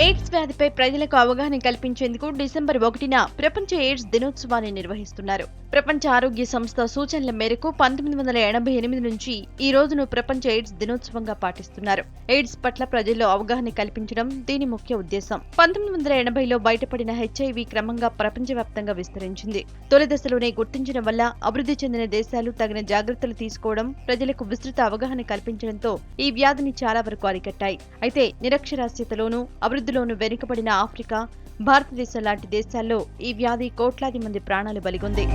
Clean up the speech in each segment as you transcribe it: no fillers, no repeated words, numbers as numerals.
AIDS వ్యాధిపై ప్రజలకు అవగాహన కల్పించేందుకు డిసెంబర్ 1న ప్రపంచ ఎయిడ్స్ దినోత్సవాన్ని నిర్వహిస్తున్నారు. ప్రపంచ ఆరోగ్య సంస్థ సూచనల మేరకు 1988 నుంచి ఈ రోజును ప్రపంచ ఎయిడ్స్ దినోత్సవంగా పాటిస్తున్నారు. ఎయిడ్స్ పట్ల ప్రజల్లో అవగాహన కల్పించడం దీని ముఖ్య ఉద్దేశం. 1980లో బయటపడిన హెచ్ఐవి క్రమంగా ప్రపంచవ్యాప్తంగా విస్తరించింది. తొలి దశలోనే గుర్తించడం వల్ల అభివృద్ధి చెందిన దేశాలు తగిన జాగ్రత్తలు తీసుకోవడం, ప్రజలకు విస్తృత అవగాహన కల్పించడంతో ఈ వ్యాధిని చాలా వరకు అరికట్టాయి. అయితే నిరక్షరాస్యతలోనూ అభివృద్ధిలోనూ వెనుకబడిన ఆఫ్రికా, భారతదేశం లాంటి దేశాల్లో ఈ వ్యాధి కోట్లాది మంది ప్రాణాలు బలిగొంది.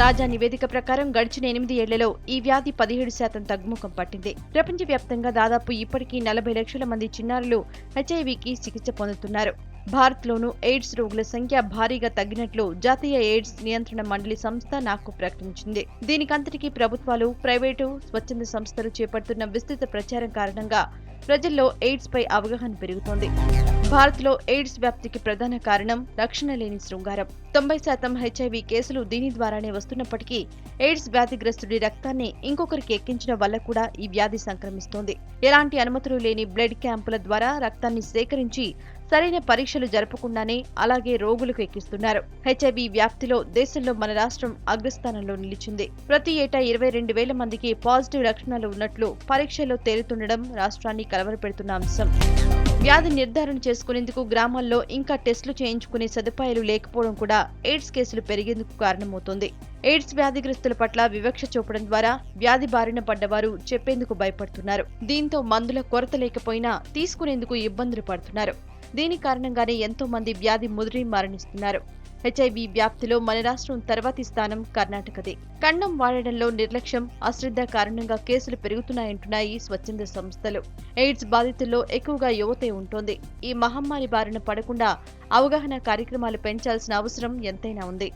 తాజా నివేదిక ప్రకారం గడిచిన 8 ఏళ్లలో ఈ వ్యాధి 17% తగ్గుముఖం పట్టింది. ప్రపంచవ్యాప్తంగా దాదాపు ఇప్పటికీ 40 లక్షల మంది చిన్నారులు హెచ్ఐవికి చికిత్స పొందుతున్నారు. భారత్లోనూ ఎయిడ్స్ రోగుల సంఖ్య భారీగా తగ్గినట్లు జాతీయ ఎయిడ్స్ నియంత్రణ మండలి సంస్థ నాకు ప్రకటించింది. దీనికంతటికీ ప్రభుత్వాలు, ప్రైవేటు, స్వచ్ఛంద సంస్థలు చేపడుతున్న విస్తృత ప్రచారం కారణంగా ప్రజల్లో ఎయిడ్స్ పై అవగాహన పెరుగుతోంది. భారత్లో ఎయిడ్స్ వ్యాప్తికి ప్రధాన కారణం రక్షణ లేని శృంగారం. 90% హెచ్ఐవి కేసులు దీని ద్వారానే వస్తున్నప్పటికీ ఎయిడ్స్ వ్యాధిగ్రస్తుడి రక్తాన్ని ఇంకొకరికి ఎక్కించడం వల్ల కూడా ఈ వ్యాధి సంక్రమిస్తోంది. ఎలాంటి అనుమతులు లేని బ్లడ్ క్యాంపుల ద్వారా రక్తాన్ని సేకరించి సరైన పరీక్షలు జరపకుండానే అలాగే రోగులకు ఎక్కిస్తున్నారు. హెచ్ఐవి వ్యాప్తిలో దేశంలో మన రాష్ట్రం అగ్రస్థానంలో నిలిచింది. ప్రతి ఏటా 22,000 మందికి పాజిటివ్ లక్షణాలు ఉన్నట్లు పరీక్షల్లో తేలుతుండడం రాష్ట్రాన్ని కలవరపెడుతున్న అంశం. వ్యాధి నిర్ధారణ చేసుకునేందుకు గ్రామాల్లో ఇంకా టెస్టులు చేయించుకునే సదుపాయాలు లేకపోవడం కూడా ఎయిడ్స్ కేసులు పెరిగేందుకు కారణమవుతోంది. ఎయిడ్స్ వ్యాధిగ్రస్తుల పట్ల వివక్ష చూపడం ద్వారా వ్యాధి బారిన పడ్డవారు చెప్పేందుకు భయపడుతున్నారు. దీంతో మందుల కొరత లేకపోయినా తీసుకునేందుకు ఇబ్బందులు పడుతున్నారు. దీని కారణంగానే ఎంతో మంది వ్యాధి ముదిరి మరణిస్తున్నారు. హెచ్ఐవి వ్యాప్తిలో మన రాష్ట్రం తర్వాతి స్థానం కర్ణాటకదే. కండం వాడడంలో నిర్లక్ష్యం, అశ్రద్ధ కారణంగా కేసులు పెరుగుతున్నాయంటున్నాయి స్వచ్ఛంద సంస్థలు. ఎయిడ్స్ బాధితుల్లో ఎక్కువగా యువతే ఉంటోంది. ఈ మహమ్మారి బారిన పడకుండా అవగాహన కార్యక్రమాలు పెంచాల్సిన అవసరం ఎంతైనా ఉంది.